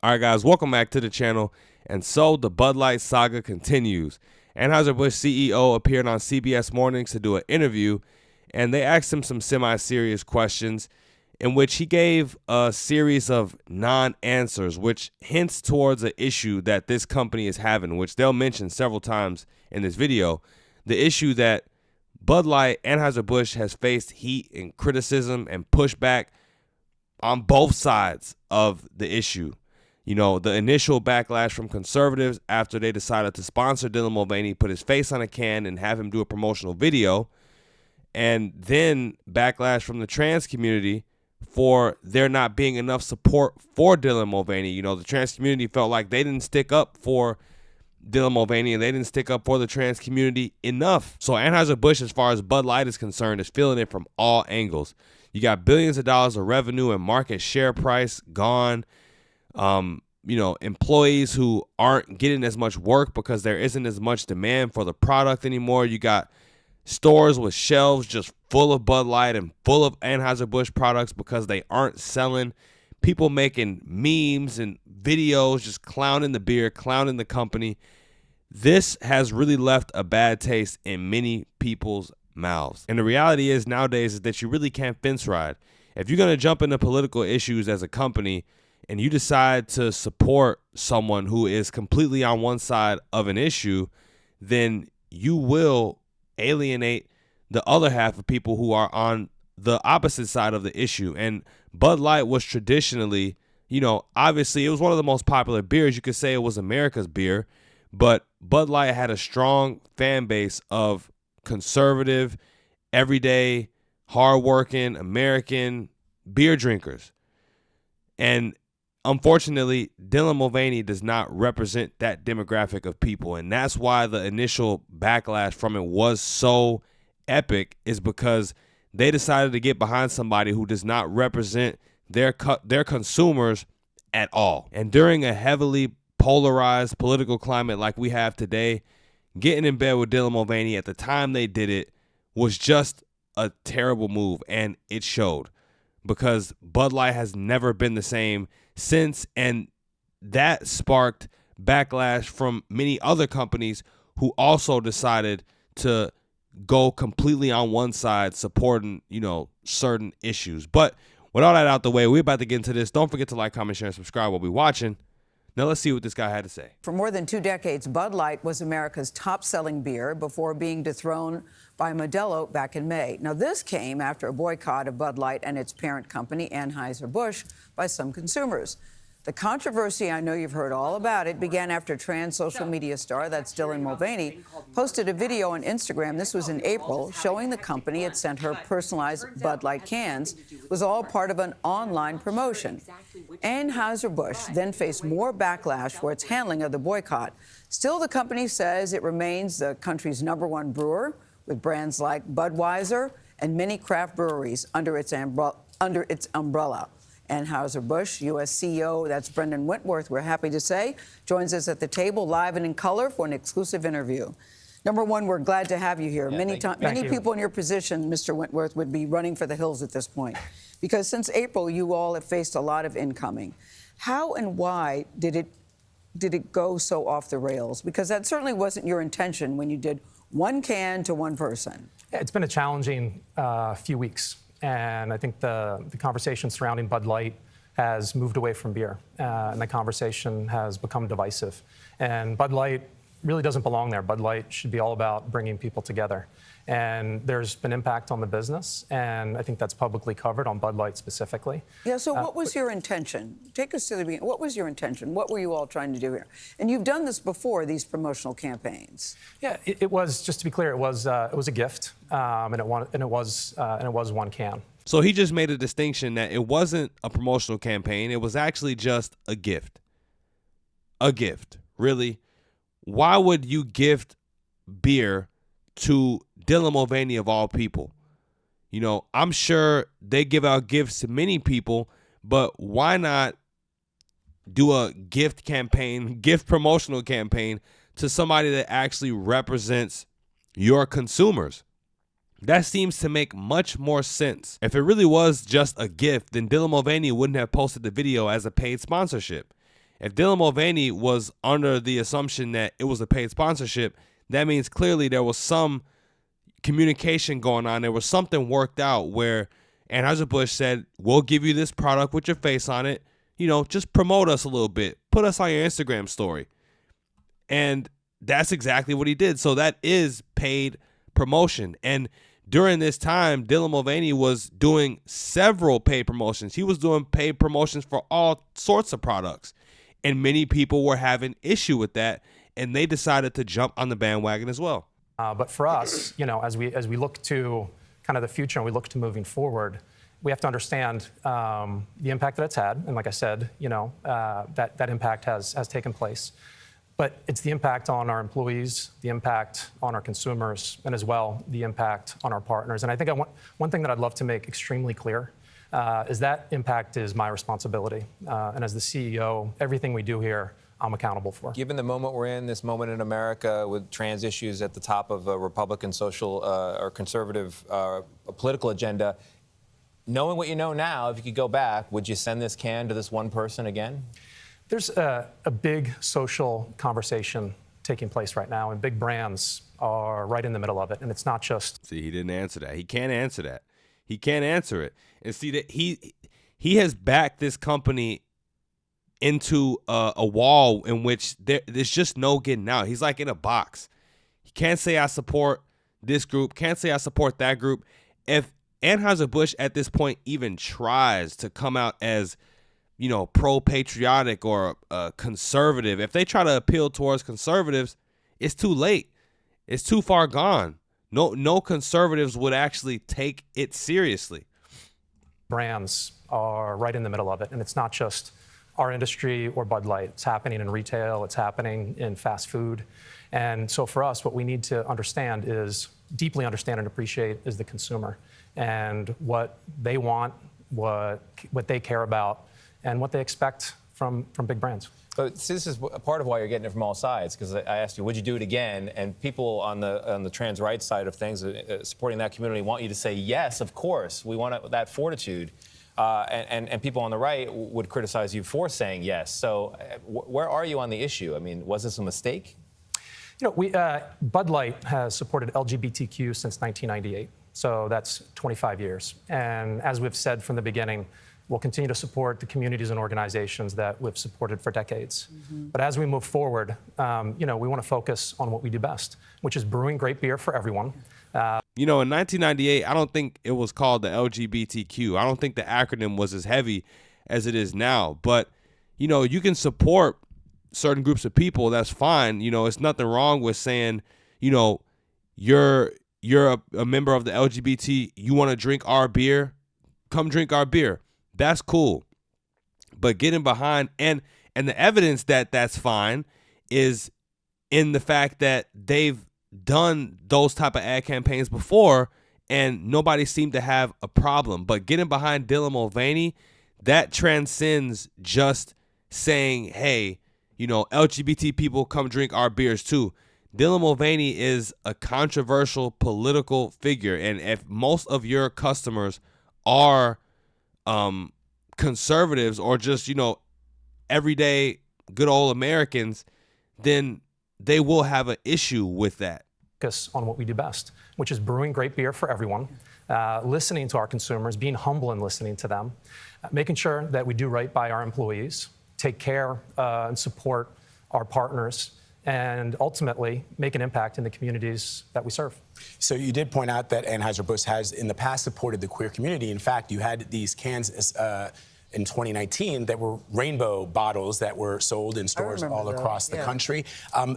All right, guys, welcome back to the channel. And so the Bud Light saga continues. Anheuser Busch CEO appeared on CBS Mornings to do an interview, and they asked him some semi-serious questions in which he gave a series of non-answers, which hints towards an issue that this company is having, which they'll mention several times in this video. The issue that Bud Light, Anheuser Busch, has faced heat and criticism and pushback on both sides of the issue. You know, the initial backlash from conservatives after they decided to sponsor Dylan Mulvaney, put his face on a can and have him do a promotional video. And then backlash from the trans community for there not being enough support for Dylan Mulvaney. You know, the trans community felt like they didn't stick up for Dylan Mulvaney and they didn't stick up for the trans community enough. So Anheuser Busch, as far as Bud Light is concerned, is feeling it from all angles. You got billions of dollars of revenue and market share price gone. You know, employees who aren't getting as much work because there isn't as much demand for the product anymore. You got stores with shelves just full of Bud Light and full of Anheuser Busch products because they aren't selling. People making memes and videos just clowning the beer, clowning the company. This has really left a bad taste in many people's mouths. And the reality is nowadays is that you really can't fence ride. If you're going to jump into political issues as a company and you decide to support someone who is completely on one side of an issue, then you will alienate the other half of people who are on the opposite side of the issue. And Bud Light was traditionally, you know, obviously it was one of the most popular beers. You could say it was America's beer, but Bud Light had a strong fan base of conservative, everyday, hardworking American beer drinkers. And unfortunately, Dylan Mulvaney does not represent that demographic of people. And that's why the initial backlash from it was so epic, is because they decided to get behind somebody who does not represent their consumers at all. And during a heavily polarized political climate like we have today, getting in bed with Dylan Mulvaney at the time they did it was just a terrible move. And it showed, because Bud Light has never been the same since, and that sparked backlash from many other companies who also decided to go completely on one side supporting, you know, certain issues. But with all that out the way, we're about to get into this. Don't forget to like, comment, share, and subscribe while we're watching. Now let's see what this guy had to say. For more than 2 decades, Bud Light was America's top-selling beer before being dethroned by Modelo back in May. Now, this came after a boycott of Bud Light and its parent company, Anheuser Busch, by some consumers. The controversy, I know you've heard all about it, began after trans social media star, that's Dylan Mulvaney, posted a video on Instagram, this was in April, showing the company had sent her personalized Bud Light cans. It was all part of an online promotion. Anheuser Busch then faced more backlash for its handling of the boycott. Still, the company says it remains the country's #1 brewer, with brands like Budweiser and many craft breweries under its umbrella. Anheuser Busch U.S. CEO, that's Brendan Wentworth, we're happy to say, joins us at the table live and in color for an exclusive interview. Number one, we're glad to have you here. Yeah, Many people in your position, Mr. Wentworth, would be running for the hills at this point, because since April, you all have faced a lot of incoming. How and why did it go so off the rails? Because that certainly wasn't your intention when you did one can to one person. Yeah, it's been a challenging few weeks. And I think the conversation surrounding Bud Light has moved away from beer, and the conversation has become divisive. And Bud Light really doesn't belong there. Bud Light should be all about bringing people together. And there's been impact on the business, and I think that's publicly covered on Bud Light specifically. Yeah, so what was your intention? Take us to the beginning. What was your intention? What were you all trying to do here? And you've done this before, these promotional campaigns. Yeah, it was, just to be clear, it was a gift, and it was one can. So he just made a distinction that it wasn't a promotional campaign. It was actually just a gift. A gift, really. Why would you gift beer to Dylan Mulvaney of all people? You know, I'm sure they give out gifts to many people, but why not do a gift campaign, gift promotional campaign to somebody that actually represents your consumers? That seems to make much more sense. If it really was just a gift, then Dylan Mulvaney wouldn't have posted the video as a paid sponsorship. If Dylan Mulvaney was under the assumption that it was a paid sponsorship, that means clearly there was some communication going on. There was something worked out where Anheuser Busch said, we'll give you this product with your face on it. Just promote us a little bit. Put us on your Instagram story. And that's exactly what he did. So that is paid promotion. And during this time, Dylan Mulvaney was doing several paid promotions. He was doing paid promotions for all sorts of products. And many people were having issue with that, and they decided to jump on the bandwagon as well. But for us, as we look to kind of the future and we look to moving forward, we have to understand the impact that it's had. And like I said, that impact has taken place. But it's the impact on our employees, the impact on our consumers, and as well, the impact on our partners. And I think one thing that I'd love to make extremely clear is that impact is my responsibility. And as the CEO, everything we do here, I'm accountable for. Given the moment we're in, this moment in America with trans issues at the top of a Republican social or conservative political agenda, knowing what you know now, if you could go back, would you send this can to this one person again? There's a big social conversation taking place right now, and big brands are right in the middle of it. And it's not just... See, he didn't answer that. He can't answer that. He can't answer it. And see that he has backed this company into a wall in which there's just no getting out. He's like in a box. He can't say I support this group, can't say I support that group. If Anheuser Busch at this point even tries to come out as pro-patriotic or conservative, if they try to appeal towards conservatives, it's too late. It's too far gone. No conservatives would actually take it seriously. Brands are right in the middle of it, and it's not just our industry or Bud Light. It's happening in retail. It's happening in fast food. And so for us, what we need to understand is, deeply understand and appreciate, is the consumer and what they want, what they care about, and what they expect from big brands. So this is a part of why you're getting it from all sides, because I asked you, would you do it again? And people on the trans rights side of things, supporting that community, want you to say, yes, of course, we want that fortitude. And people on the right would criticize you for saying yes. So where are you on the issue? I mean, was this a mistake? Bud Light has supported LGBTQ since 1998. So that's 25 years. And as we've said from the beginning, we'll continue to support the communities and organizations that we've supported for decades. Mm-hmm. But as we move forward, we want to focus on what we do best, which is brewing great beer for everyone. In 1998, I don't think it was called the LGBTQ. I don't think the acronym was as heavy as it is now. But, you can support certain groups of people. That's fine. It's nothing wrong with saying, you're a member of the LGBT. You want to drink our beer? Come drink our beer. That's cool. But getting behind and the evidence that that's fine is in the fact that they've done those type of ad campaigns before and nobody seemed to have a problem. But getting behind Dylan Mulvaney, that transcends just saying, hey, LGBT people come drink our beers too. Dylan Mulvaney is a controversial political figure. And if most of your customers are conservatives or just, everyday good old Americans, then they will have an issue with that. Focus on what we do best, which is brewing great beer for everyone, listening to our consumers, being humble and listening to them, making sure that we do right by our employees, take care and support our partners, and ultimately make an impact in the communities that we serve. So you did point out that Anheuser Busch has in the past supported the queer community. In fact, you had these cans in 2019 that were rainbow bottles that were sold in stores all across the country.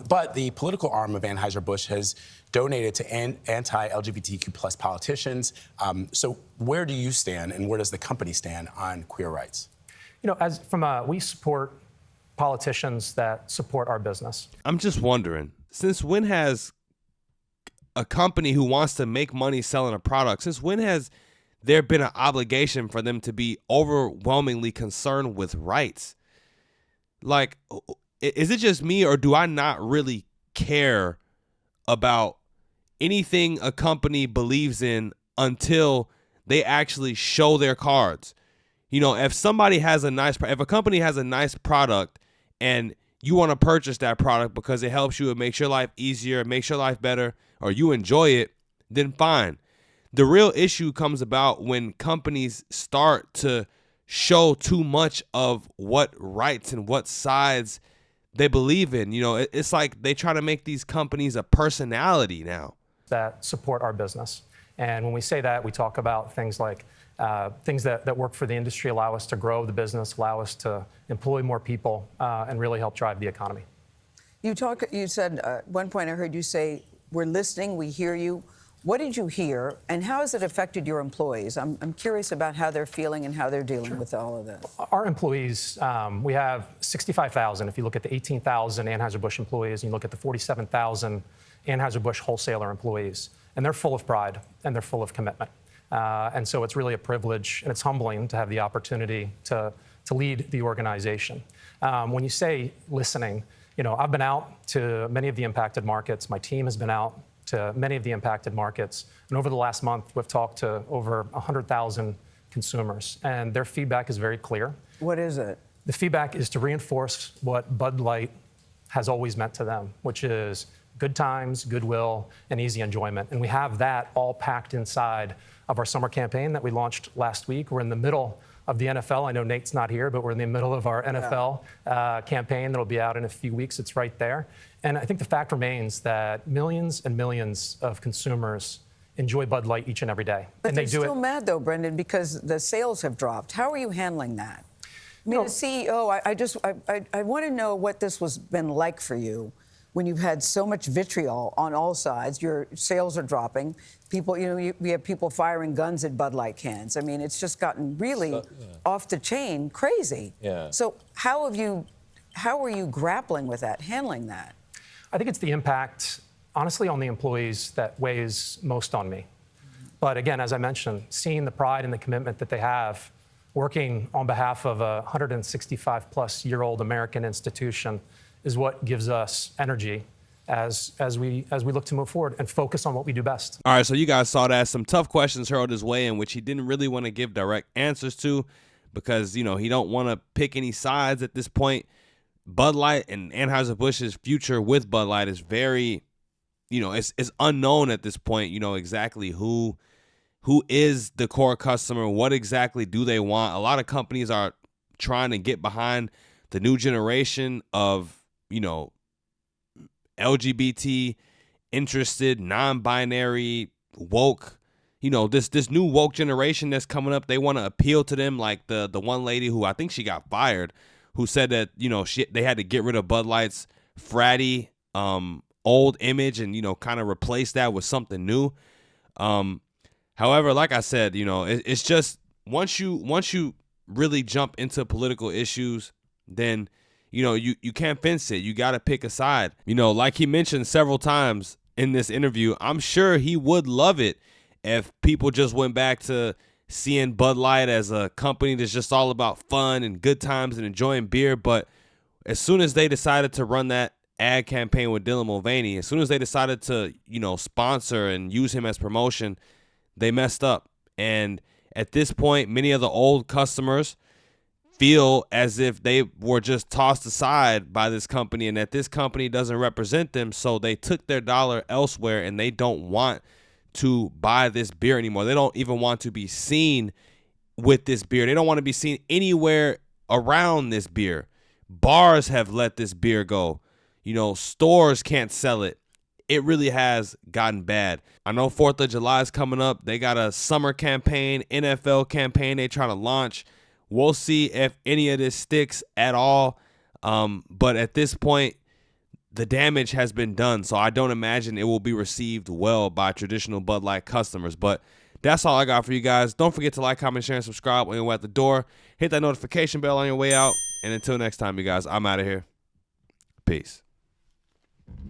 But the political arm of Anheuser Busch has donated to anti-LGBTQ plus politicians. So where do you stand and where does the company stand on queer rights? We support politicians that support our business. I'm just wondering, since when has a company who wants to make money selling a product, since when has there been an obligation for them to be overwhelmingly concerned with rights? Like, is it just me, or do I not really care about anything a company believes in until they actually show their cards? If somebody has if a company has a nice product and you want to purchase that product because it helps you, it makes your life easier, it makes your life better, or you enjoy it, then fine. The real issue comes about when companies start to show too much of what rights and what sides they believe in. You know, it's like they try to make these companies a personality now. That support our business. And when we say that, we talk about things like things that work for the industry, allow us to grow the business, allow us to employ more people, and really help drive the economy. You said at one point I heard you say, we're listening, we hear you. What did you hear, and how has it affected your employees? I'm curious about how they're feeling and how they're dealing with all of this. Our employees, we have 65,000. If you look at the 18,000 Anheuser Busch employees, and you look at the 47,000 Anheuser Busch wholesaler employees, and they're full of pride and they're full of commitment. And so it's really a privilege and it's humbling to have the opportunity to lead the organization. When you say listening, you know, I've been out to many of the impacted markets. My team has been out to many of the impacted markets. And over the last month, we've talked to over 100,000 consumers, and their feedback is very clear. What is it? The feedback is to reinforce what Bud Light has always meant to them, which is good times, goodwill, and easy enjoyment. And we have that all packed inside of our summer campaign that we launched last week. We're in the middle of the NFL. I know Nate's not here, but we're in the middle of our NFL campaign that'll be out in a few weeks. It's right there. And I think the fact remains that millions and millions of consumers enjoy Bud Light each and every day. But and they're they do still mad, though, Brendan, because the sales have dropped. How are you handling that? I mean, as CEO, I want to know what this was been like for you when you've had so much vitriol on all sides. Your sales are dropping. People, you know, we have people firing guns at Bud Light cans. I mean, it's just gotten really off the chain, crazy. Yeah. So how are you grappling with that, handling that? I think it's the impact, honestly, on the employees that weighs most on me. But again, as I mentioned, seeing the pride and the commitment that they have, working on behalf of a 165-plus-year-old American institution is what gives us energy as we look to move forward and focus on what we do best. All right, so you guys saw that. Some tough questions hurled his way in which he didn't really want to give direct answers to because, you know, he don't want to pick any sides at this point. Bud Light and Anheuser-Busch's future with Bud Light is very, you know, it's unknown at this point, you know, exactly who is the core customer, what exactly do they want. A lot of companies are trying to get behind the new generation of, you know, LGBT interested, non-binary, woke, you know, this new woke generation that's coming up. They want to appeal to them, like the one lady who I think she got fired, who said that, you know, they had to get rid of Bud Light's fratty old image and, you know, kind of replace that with something new. However, like I said, you know, it's just once you really jump into political issues, then, you know, you can't fence it. You got to pick a side. You know, like he mentioned several times in this interview, I'm sure he would love it if people just went back to seeing Bud Light as a company that's just all about fun and good times and enjoying beer. But as soon as they decided to run that ad campaign with Dylan Mulvaney, as soon as they decided to, you know, sponsor and use him as promotion, they messed up. And at this point, many of the old customers feel as if they were just tossed aside by this company and that this company doesn't represent them. So they took their dollar elsewhere and they don't want to buy this beer anymore. They don't even want to be seen with this beer. They don't want to be seen anywhere around this beer. Bars have let this beer go. You know, stores can't sell it. It really has gotten bad. I know 4th of July is coming up. They got a summer campaign, NFL campaign they're trying to launch. We'll see if any of this sticks at all. But at this point, the damage has been done, so I don't imagine it will be received well by traditional Bud Light customers. But that's all I got for you guys. Don't forget to like, comment, share, and subscribe when you're at the door. Hit that notification bell on your way out. And until next time, you guys, I'm out of here. Peace.